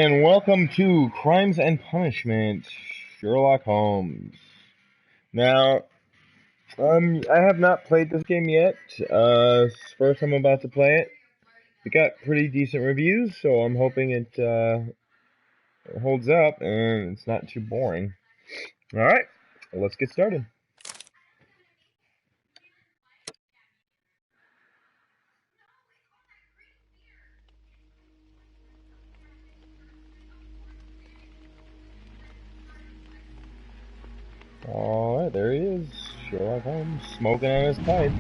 And welcome to Crimes and Punishment, Sherlock Holmes. Now, I have not played this game yet. It's the first time I'm about to play it. It got pretty decent reviews, so I'm hoping it holds up and it's not too boring. All right, let's get started. All right, there he is, Sherlock Holmes, smoking on his pipe.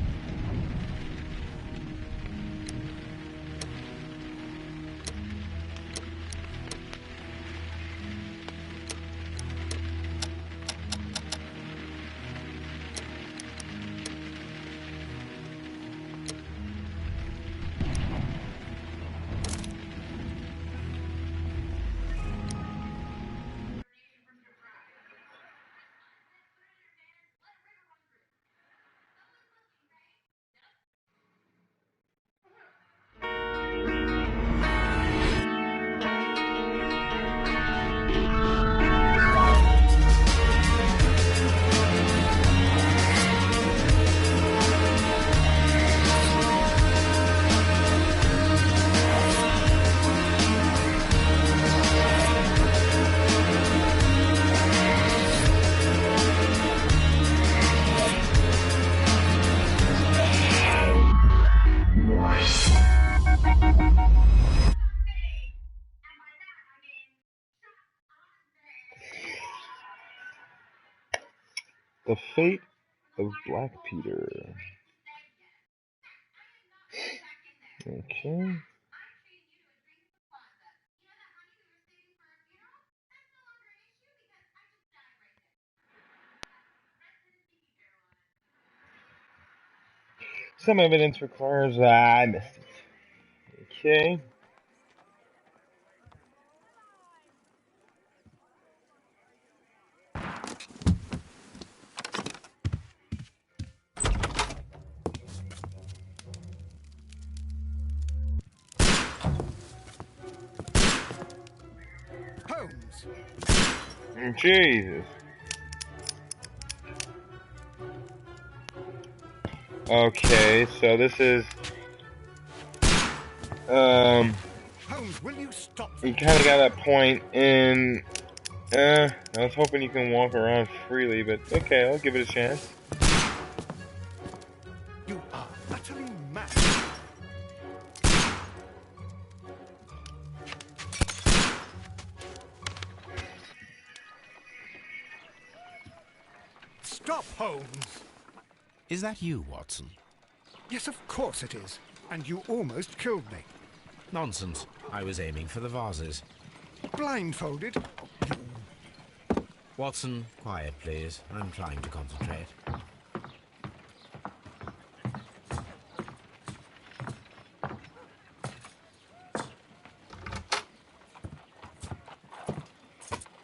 The Fate of Black Peter. Okay. Some evidence requires. I missed it. Okay. Holmes. Jesus. Okay, so this is Holmes, will you stop you that? kind of got that point in. I was hoping you can walk around freely, but okay, I'll give it a chance. You are utterly mad. Stop, Holmes. Is that you, Watson? Yes, of course it is. And you almost killed me. Nonsense. I was aiming for the vases. Blindfolded? Watson, quiet, please. I'm trying to concentrate.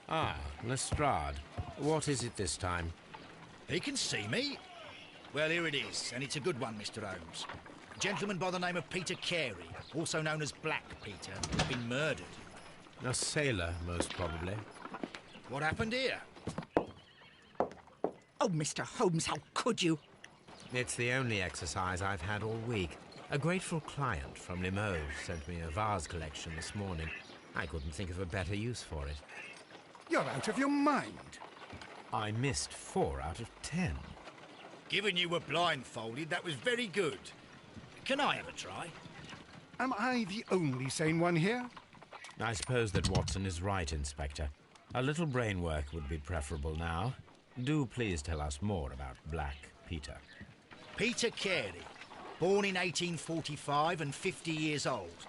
Ah, Lestrade. What is it this time? He can see me. Well, here it is, and it's a good one, Mr. Holmes. A gentleman by the name of Peter Carey, also known as Black Peter, has been murdered. A sailor, most probably. What happened here? Oh, Mr. Holmes, how could you? It's the only exercise I've had all week. A grateful client from Limoges sent me a vase collection this morning. I couldn't think of a better use for it. You're out of your mind. I missed 4 out of 10. Given you were blindfolded, that was very good. Can I have a try? Am I the only sane one here? I suppose that Watson is right, Inspector. A little brain work would be preferable now. Do please tell us more about Black Peter. Peter Carey, born in 1845 and 50 years old.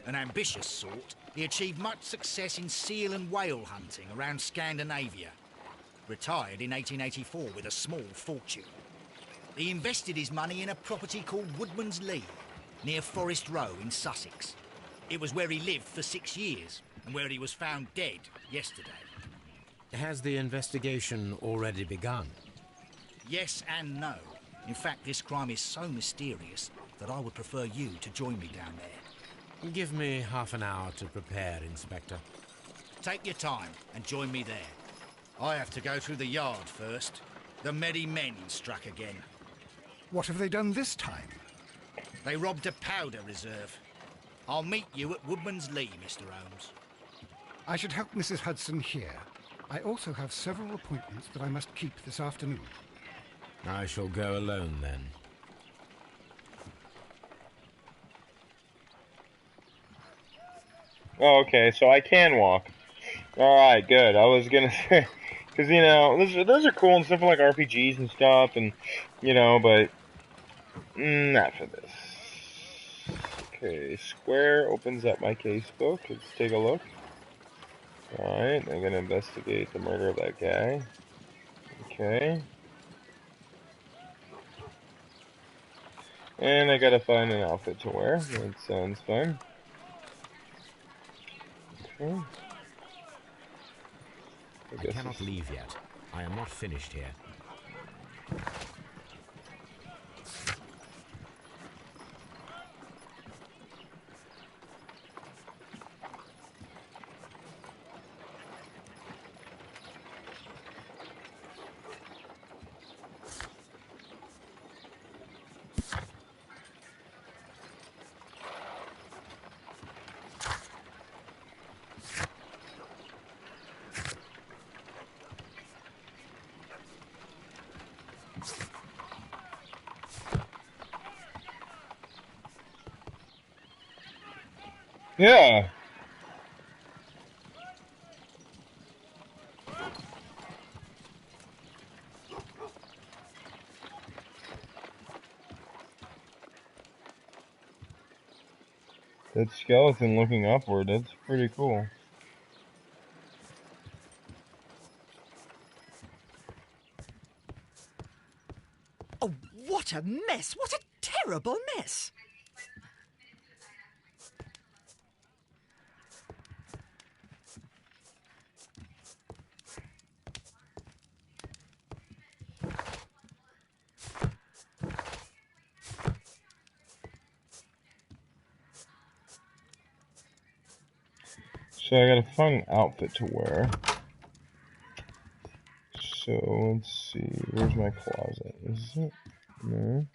An ambitious sort, he achieved much success in seal and whale hunting around Scandinavia. Retired in 1884 with a small fortune. He invested his money in a property called Woodman's Lee, near Forest Row in Sussex. It was where he lived for 6 years, and where he was found dead yesterday. Has the investigation already begun? Yes and no. In fact, this crime is so mysterious that I would prefer you to join me down there. Give me half an hour to prepare, Inspector. Take your time and join me there. I have to go through the yard first. The merry men struck again. What have they done this time? They robbed a powder reserve. I'll meet you at Woodman's Lee, Mr. Holmes. I should help Mrs. Hudson here. I also have several appointments that I must keep this afternoon. I shall go alone, then. Oh, okay, so I can walk. Alright, good. I was gonna say, because, you know, those are cool and stuff like RPGs and stuff, and, you know, but not for this. Okay, Square opens up my casebook. Let's take a look. Alright, I'm gonna investigate the murder of that guy. Okay. And I gotta find an outfit to wear. That sounds fun. Okay. I cannot leave yet. I am not finished here. Yeah. That skeleton looking upward, that's pretty cool. Oh, what a mess! What a terrible mess! So I gotta find an outfit to wear. So let's see, where's my closet? Is it? No.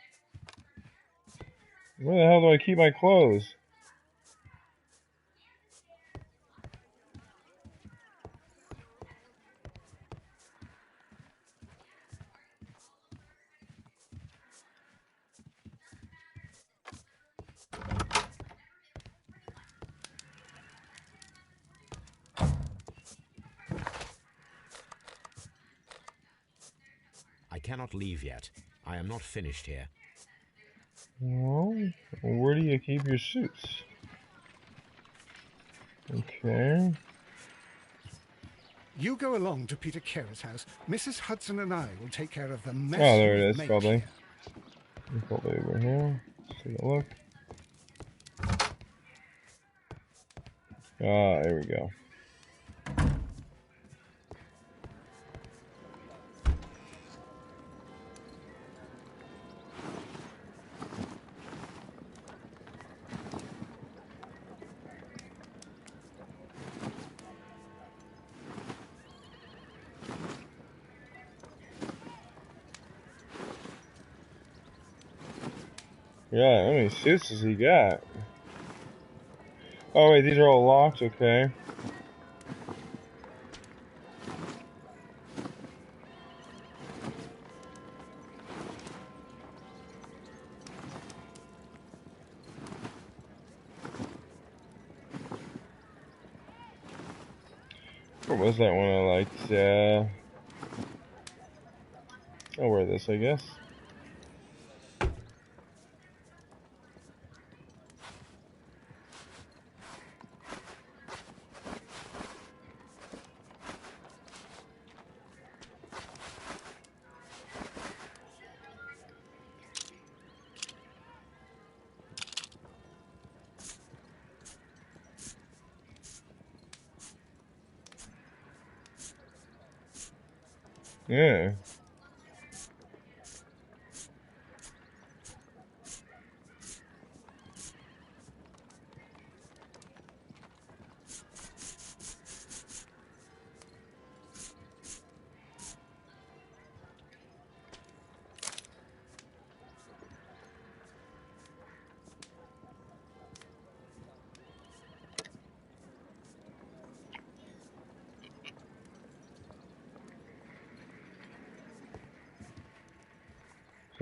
Where the hell do I keep my clothes? I cannot leave yet. I am not finished here. Well, where do you keep your suits? Okay. You go along to Peter Carey's house. Mrs. Hudson and I will take care of the mess Oh, there it you've is, made probably. here. Probably over here. Let's take a look. Ah, there we go. Yeah, how many suits does he got? Oh wait, these are all locked, okay. What was that one I liked? I'll wear this, I guess. Yeah.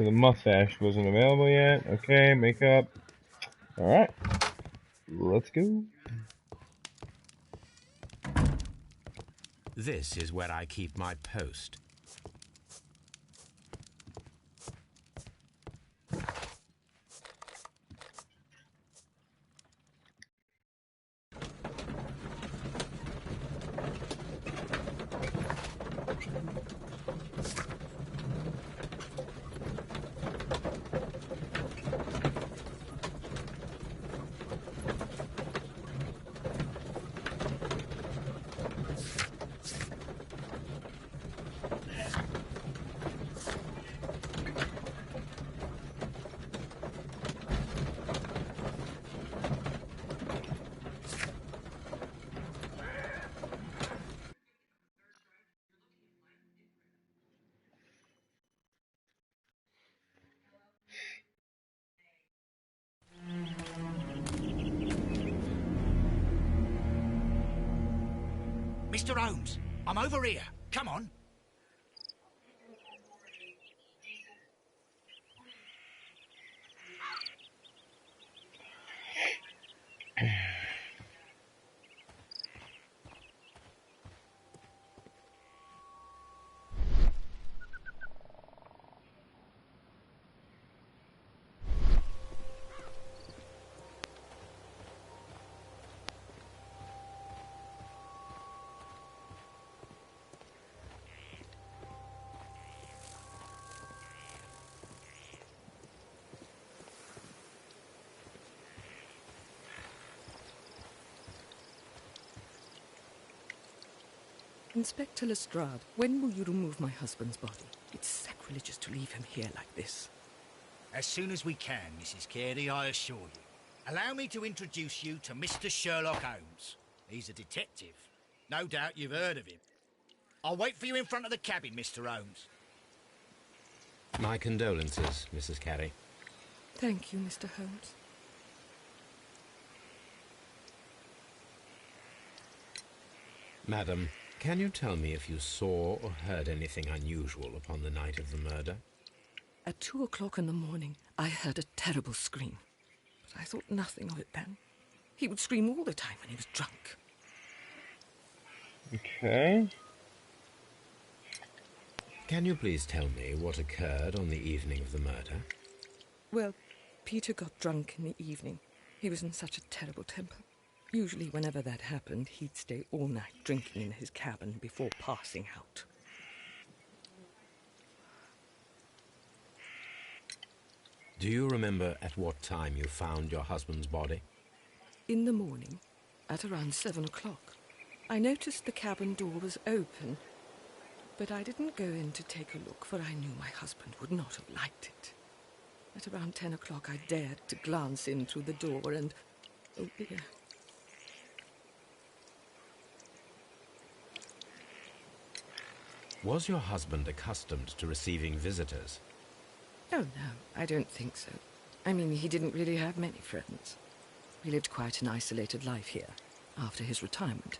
So the mustache wasn't available yet. Okay, makeup. Alright. Let's go. This is where I keep my post. Mr. Holmes, I'm over here. Come on. Inspector Lestrade, when will you remove my husband's body? It's sacrilegious to leave him here like this. As soon as we can, Mrs. Carey, I assure you. Allow me to introduce you to Mr. Sherlock Holmes. He's a detective. No doubt you've heard of him. I'll wait for you in front of the cabin, Mr. Holmes. My condolences, Mrs. Carey. Thank you, Mr. Holmes. Madam, can you tell me if you saw or heard anything unusual upon the night of the murder? At 2 o'clock in the morning, I heard a terrible scream. But I thought nothing of it then. He would scream all the time when he was drunk. Okay. Can you please tell me what occurred on the evening of the murder? Well, Peter got drunk in the evening. He was in such a terrible temper. Usually whenever that happened, he'd stay all night drinking in his cabin before passing out. Do you remember at what time you found your husband's body? In the morning, at around 7 o'clock, I noticed the cabin door was open, but I didn't go in to take a look, for I knew my husband would not have liked it. At around 10 o'clock, I dared to glance in through the door and... oh dear. Was your husband accustomed to receiving visitors? Oh, no, I don't think so. I mean, he didn't really have many friends. He lived quite an isolated life here, after his retirement.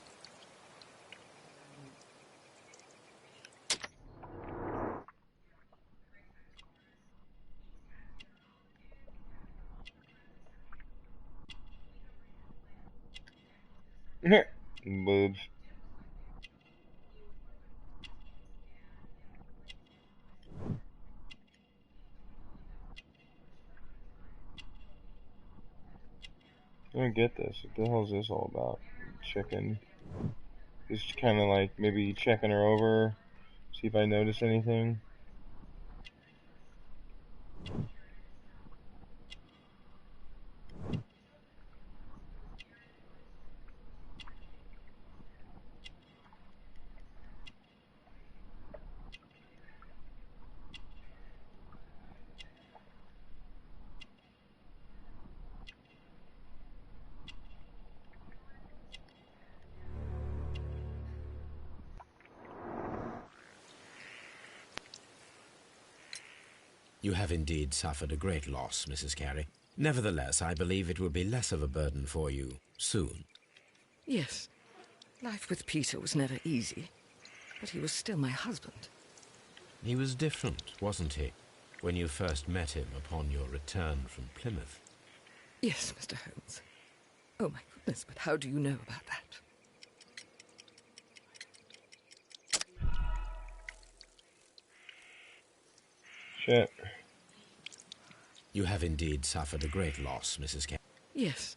Boobs. I don't get this. What the hell is this all about? Chicken. Just kind of like maybe checking her over, see if I notice anything. You have indeed suffered a great loss, Mrs. Carey. Nevertheless, I believe it will be less of a burden for you soon. Yes, life with Peter was never easy, but he was still my husband. He was different, wasn't he? when you first met him upon your return from Plymouth? Yes, Mr. Holmes. Oh, my goodness, but how do you know about that? Shit. You have indeed suffered a great loss, Mrs. Carey. Yes.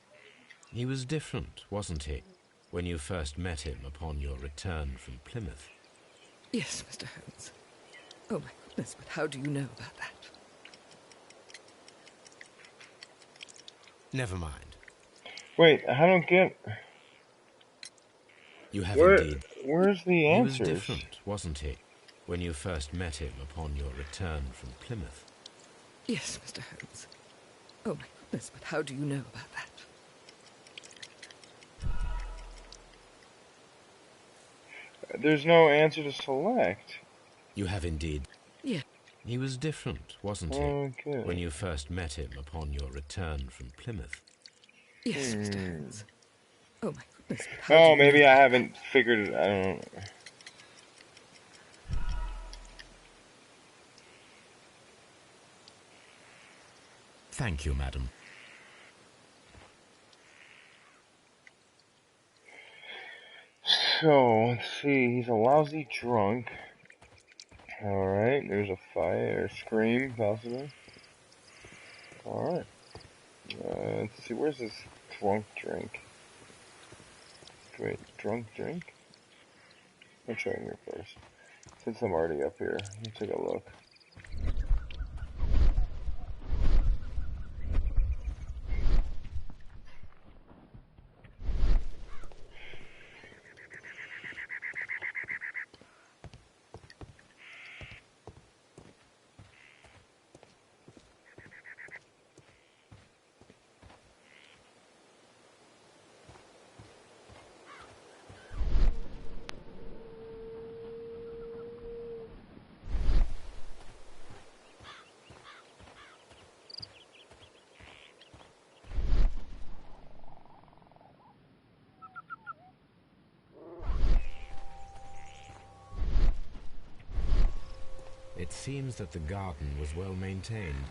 He was different, wasn't he, when you first met him upon your return from Plymouth? Yes, Mr. Holmes. Oh, my goodness, but how do you know about that? Never mind. Wait, I don't get... You have indeed... Where's the He was answers? different, wasn't he, when you first met him upon your return from Plymouth? Yes, Mr. Holmes. Oh, my goodness, but how do you know about that? There's no answer to select. You have indeed... Yes. He was different, wasn't he, Okay. when you first met him upon your return from Plymouth? Yes, Mr. Holmes. Oh, my goodness, but how do Oh, you maybe know? I haven't figured it. I don't know. Thank you, madam. So, let's see. He's a lousy drunk. Alright, there's a fight or scream, possibly. Alright. Let's see, where's this drunk drink? Wait, drunk drink? I'll show him here first. Since I'm already up here, let's take a look. It seems that the garden was well maintained.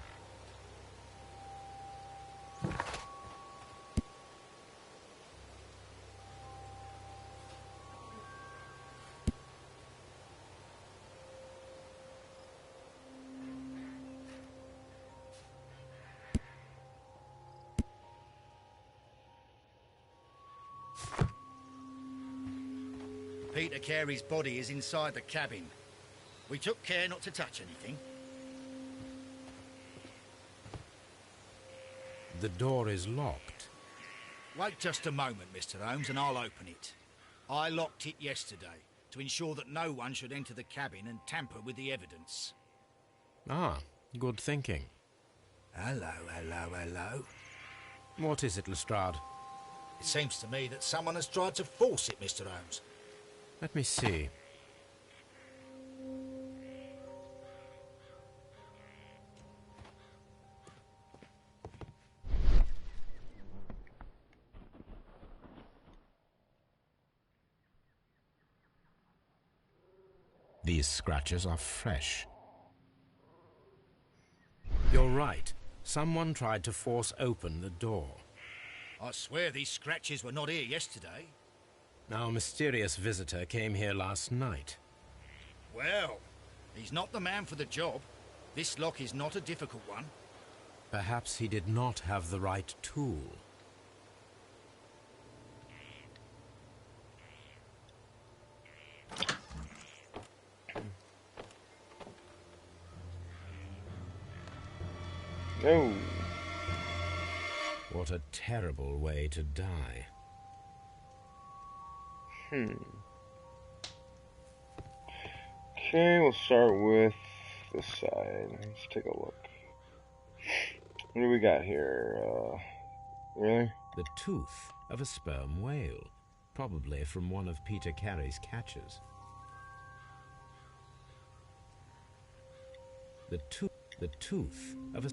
Peter Carey's body is inside the cabin. We took care not to touch anything. The door is locked. Wait just a moment, Mr. Holmes, and I'll open it. I locked it yesterday to ensure that no one should enter the cabin and tamper with the evidence. Ah, good thinking. Hello, hello, hello. What is it, Lestrade? It seems to me that someone has tried to force it, Mr. Holmes. Let me see. These scratches are fresh. You're right. Someone tried to force open the door. I swear these scratches were not here yesterday. Our mysterious visitor came here last night. Well, he's not the man for the job. This lock is not a difficult one. Perhaps he did not have the right tool. No. What a terrible way to die. Okay, we'll start with this side. Let's take a look. What do we got here? Really? The tooth of a sperm whale, probably from one of Peter Carey's catches. The tooth of a...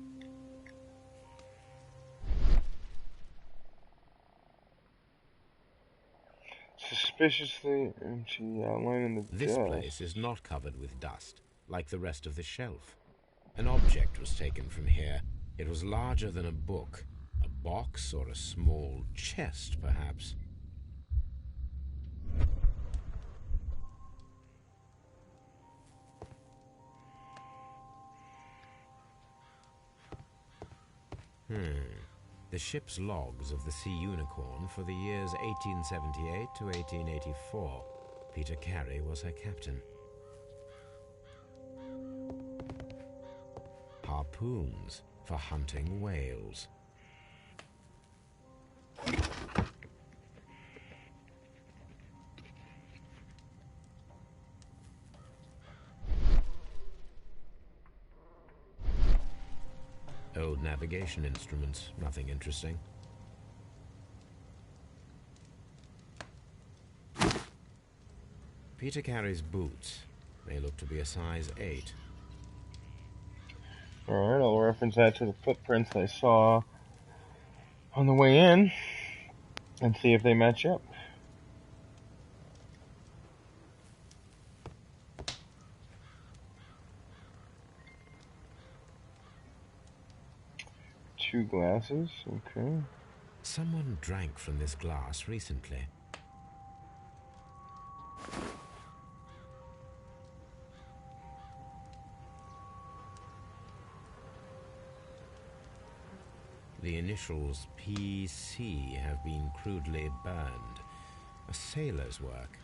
Suspiciously empty outline in the This dust. place is not covered with dust, like the rest of the shelf. An object was taken from here. It was larger than a book. A box or a small chest, perhaps. The ship's logs of the Sea Unicorn for the years 1878 to 1884. Peter Carey was her captain. Harpoons for hunting whales. Old navigation instruments, nothing interesting. Peter Carey's boots. They look to be a size 8. Alright, I'll reference that to the footprints I saw on the way in and see if they match up. Two glasses, okay. Someone drank from this glass recently. The initials PC have been crudely burned. A sailor's work.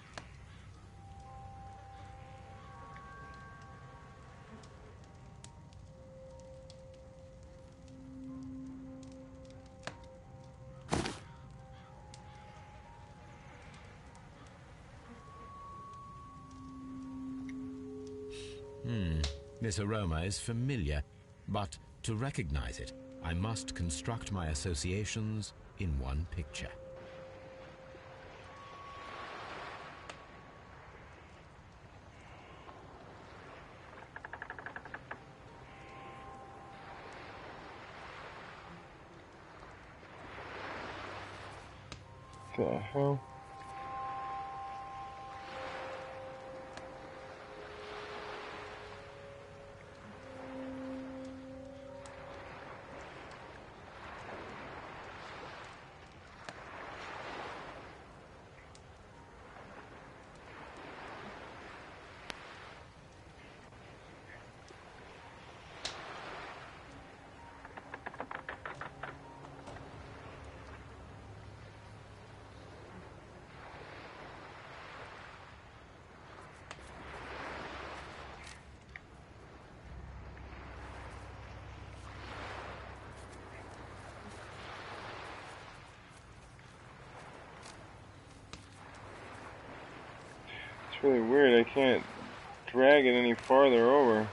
This aroma is familiar, but to recognize it, I must construct my associations in one picture. The hell? It's really weird, I can't drag it any farther over.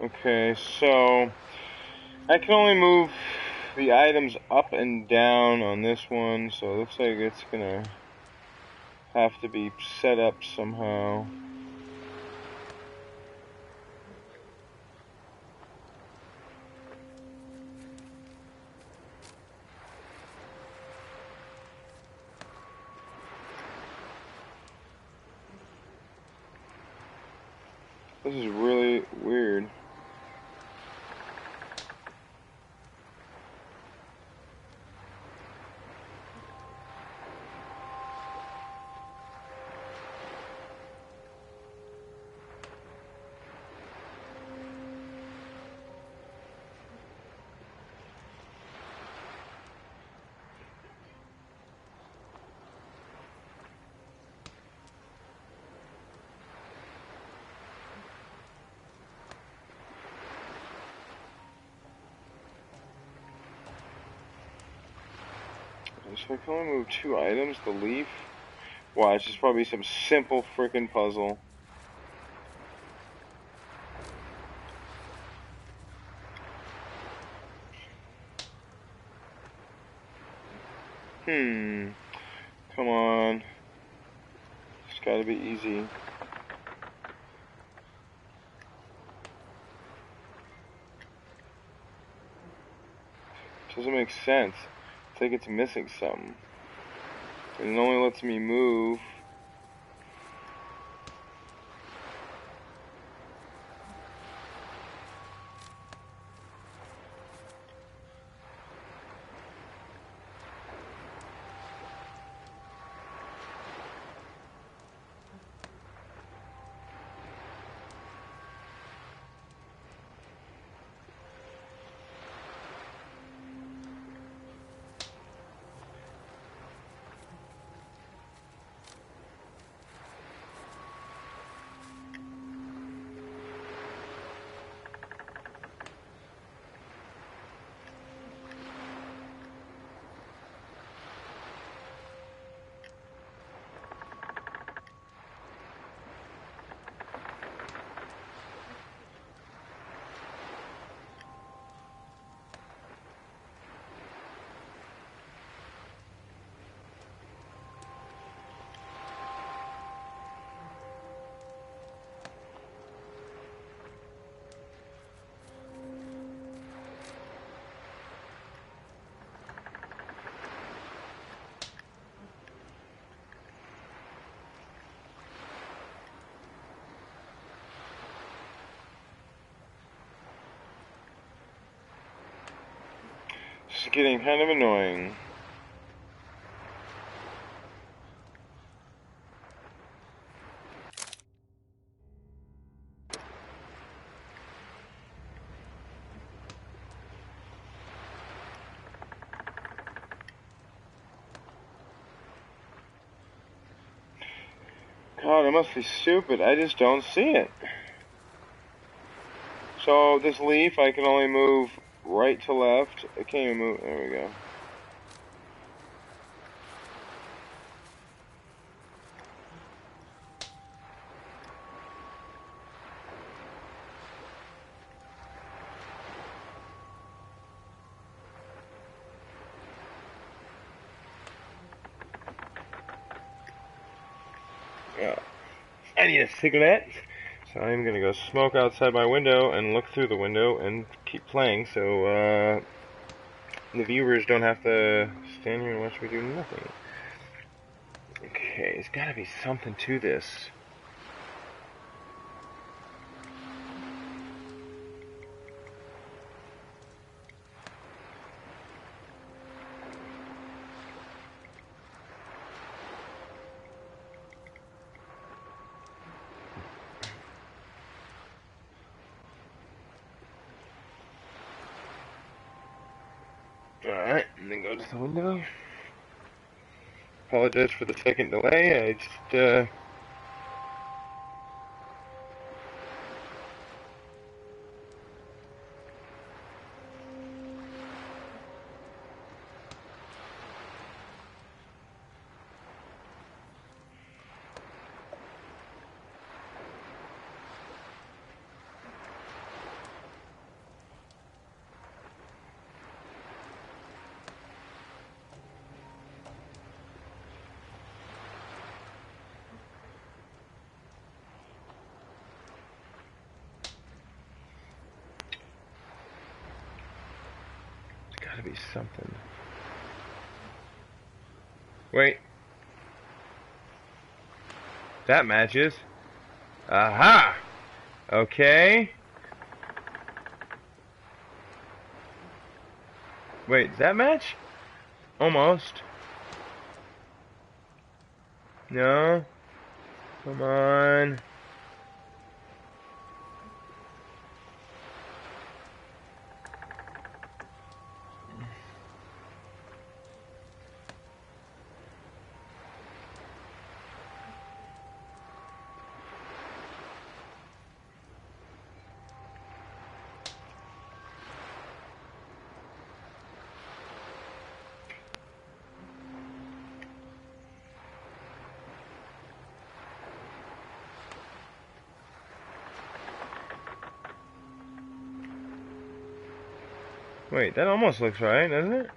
Okay, so I can only move the items up and down on this one, so it looks like it's gonna have to be set up somehow. This is really weird. So I can only move two items, the leaf. Watch, it's probably some simple freaking puzzle. Come on. It's gotta be easy. Doesn't make sense. It's like it's missing something. And it only lets me move. It's getting kind of annoying. God, it must be stupid. I just don't see it. So, this leaf, I can only move right to left. I can't even move. There we go. Yeah. I need a cigarette. So I'm gonna go smoke outside my window and look through the window and keep playing so the viewers don't have to stand here and watch me do nothing. Okay, there's gotta be something to this. Alright, and then go to the window. Apologize for the second delay. I just, gotta be something. Wait. That matches. Aha! Okay. Wait, does that match? Almost. No. Come on. Wait, that almost looks right, doesn't it?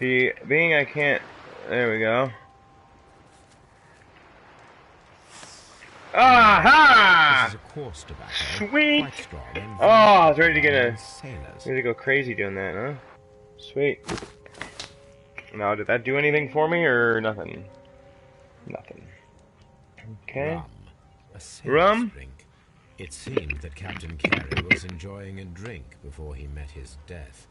See, being I can't... There we go. Aha! This is a coarse tobacco, Sweet! quite strong and Oh, I was ready to get among a... sailors. Ready to go crazy doing that, huh? Sweet. Now, did that do anything for me, or nothing? Nothing. Okay. Rum, a sailor's Rum? drink. It seemed that Captain Carey was enjoying a drink before he met his death.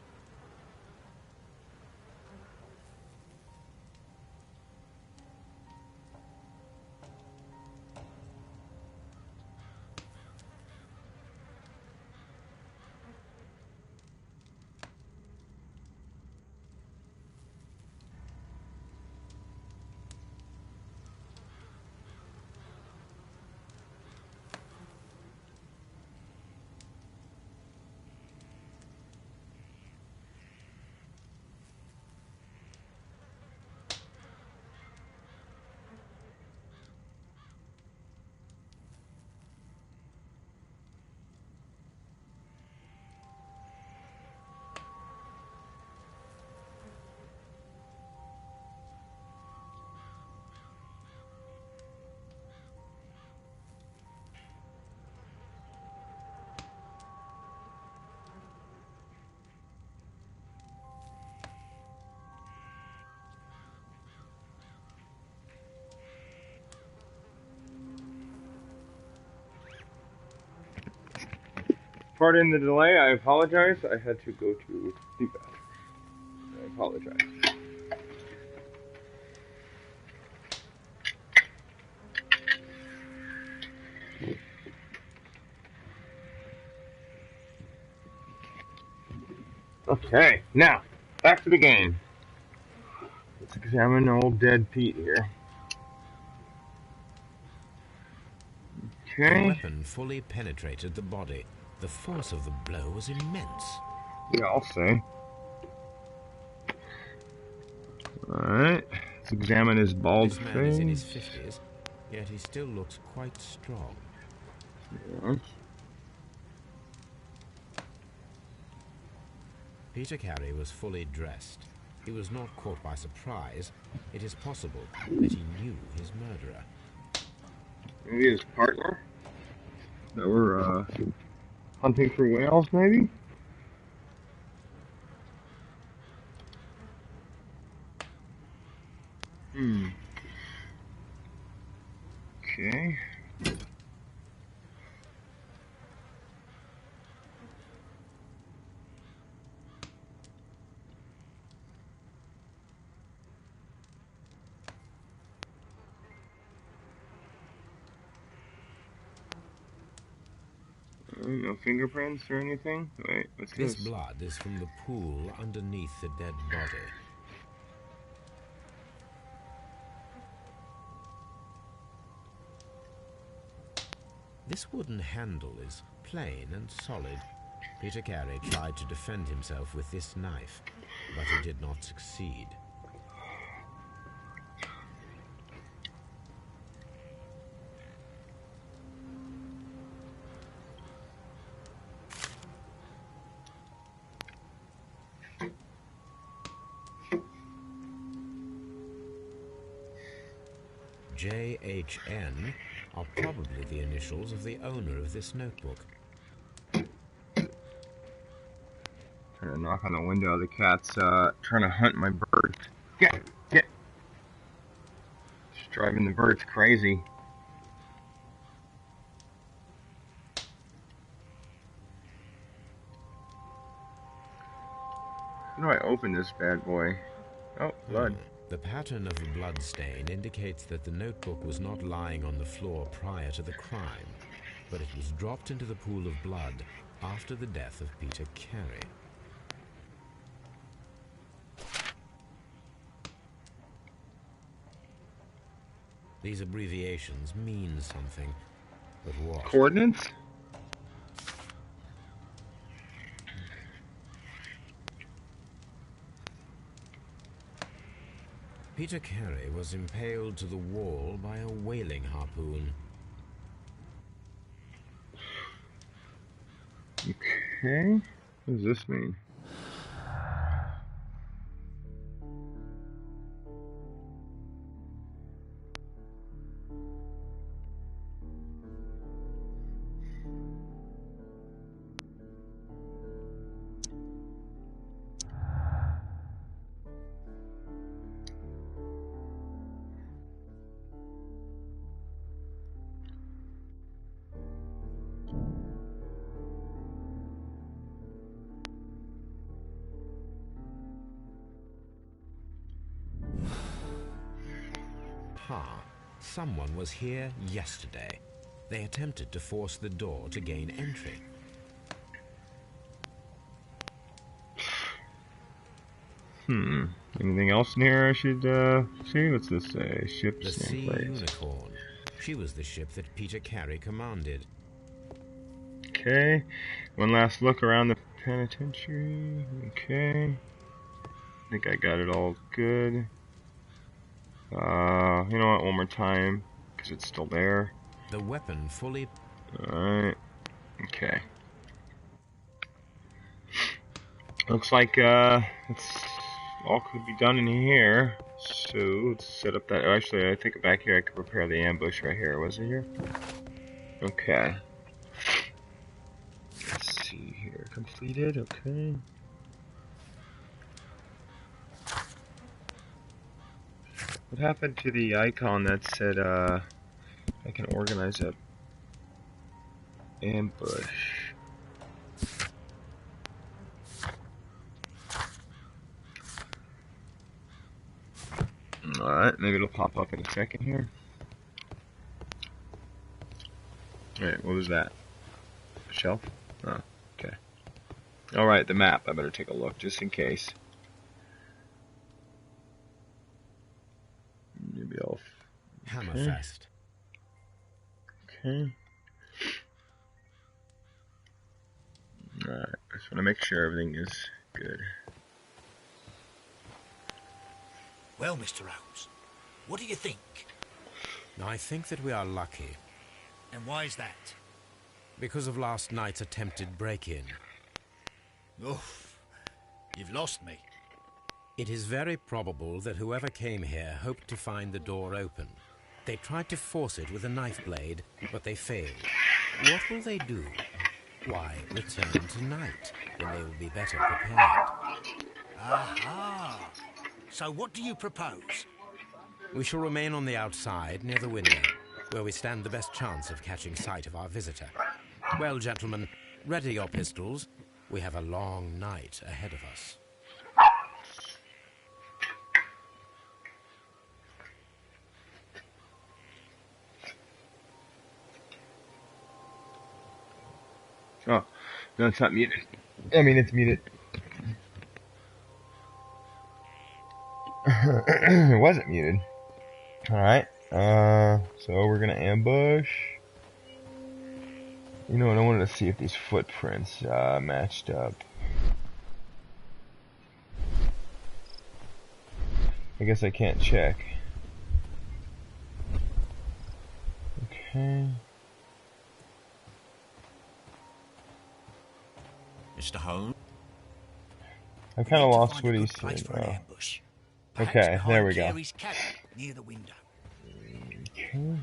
Pardon the delay, I apologize. I had to go to the bathroom. I apologize. Okay, now, back to the game. Let's examine old dead Pete here. The Okay. weapon fully penetrated the body. The force of the blow was immense. Yeah, I'll say. Alright, let's examine his bald This man face. is in his 50s, yet he still looks quite strong. Yeah. Peter Carey was fully dressed. He was not caught by surprise. It is possible that he knew his murderer. Maybe his partner? That were, hunting for whales, maybe? Okay. No fingerprints or anything? Wait, what's This this? blood is from the pool underneath the dead body. This wooden handle is plain and solid. Peter Carey tried to defend himself with this knife, but he did not succeed. JHN are probably the initials of the owner of this notebook. Trying to knock on the window. The cat's trying to hunt my bird. Get! Just driving the birds crazy. How do I open this bad boy? Oh, blood. The pattern of the blood stain indicates that the notebook was not lying on the floor prior to the crime, but it was dropped into the pool of blood after the death of Peter Carey. These abbreviations mean something, but what? Coordinates? Peter Carey was impaled to the wall by a whaling harpoon. Okay. What does this mean? car. Someone was here yesterday. They attempted to force the door to gain entry. Anything else in here I should see? What's this say? Ship The Sea nameplate. Unicorn. She was the ship that Peter Carey commanded. Okay. One last look around the penitentiary. Okay. I think I got it all good. You know what? One more time, because it's still there. The weapon fully... Alright. Okay. Looks like, it's all could be done in here. So, let's set up that. Actually, I think back here I could prepare the ambush right here. Was it here? Okay. Let's see here. Completed. Okay. What happened to the icon that said, I can organize a ambush? Alright, maybe it'll pop up in a second here. Alright, what was that? A shelf? Oh, okay. Alright, the map. I better take a look, just in case. Maybe I'll... Hammerfest. Okay. Alright, I just want to make sure everything is good. Well, Mr. Holmes, what do you think? I think that we are lucky. And why is that? Because of last night's attempted break-in. Oof, you've lost me. It is very probable that whoever came here hoped to find the door open. They tried to force it with a knife blade, but they failed. What will they do? Why, return tonight, when they will be better prepared. Aha! So what do you propose? We shall remain on the outside, near the window, where we stand the best chance of catching sight of our visitor. Well, gentlemen, ready your pistols. We have a long night ahead of us. Oh, no, it's not muted. I mean, it's muted. It wasn't muted. Alright, so we're gonna ambush. You know what, I wanted to see if these footprints, matched up. I guess I can't check. Okay. Mr. Holmes? I kinda lost what he said. Okay, there we go. Carey's cabin near the window. Okay.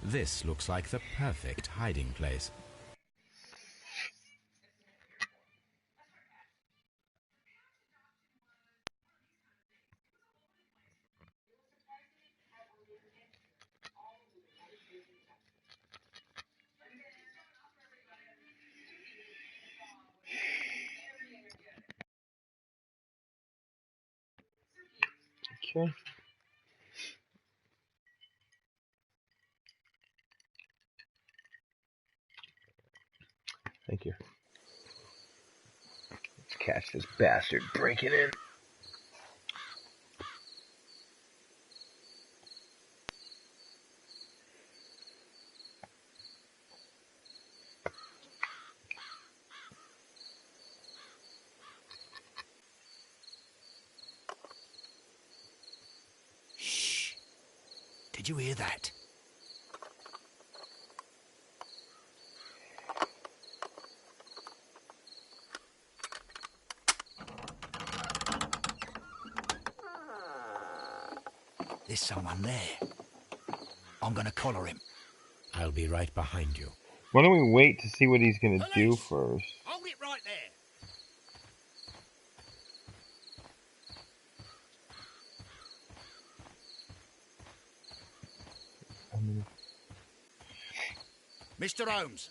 This looks like the perfect hiding place. Okay. Thank you. Let's catch this bastard breaking in. Shh. Did you hear that? There's someone there. I'm gonna collar him. I'll be right behind you. Why don't we wait to see what he's gonna do first? Hold it right there. Mr. Holmes,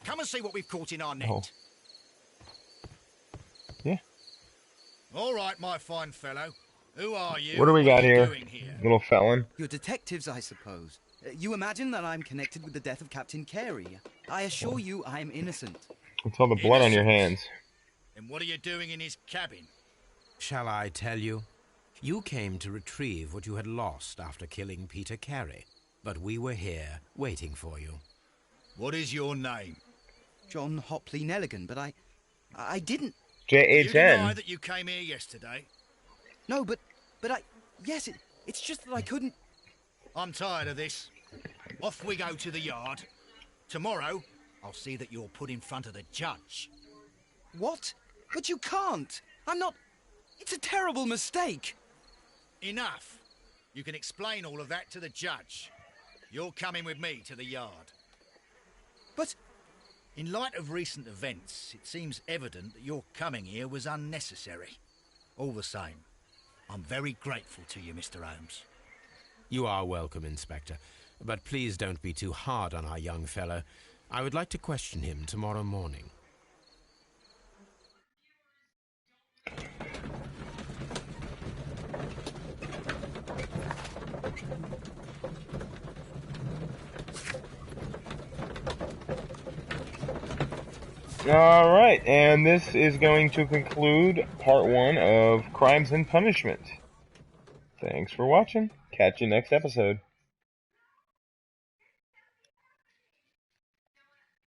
come and see what we've caught in our net. Oh. Yeah. All right, my fine fellow. Who are you? What do we got are you here? doing here? Little felon. You're detectives, I suppose. You imagine that I'm connected with the death of Captain Carey. I assure you I'm innocent. What's all the blood on your Innocent? hands? And what are you doing in his cabin? Shall I tell you? You came to retrieve what you had lost after killing Peter Carey, but we were here waiting for you. What is your name? John Hopley Nelligan, but I didn't... You deny JHN. that you came here yesterday? No, but yes, it's just that I couldn't... I'm tired of this. Off we go to the yard. Tomorrow, I'll see that you're put in front of the judge. What? But you can't. I'm not... It's a terrible mistake. Enough. You can explain all of that to the judge. You're coming with me to the yard. But... In light of recent events, it seems evident that your coming here was unnecessary. All the same, I'm very grateful to you, Mr. Holmes. You are welcome, Inspector, but please don't be too hard on our young fellow. I would like to question him tomorrow morning. Alright, and this is going to conclude part 1 of Crimes and Punishment. Thanks for watching. Catch you next episode.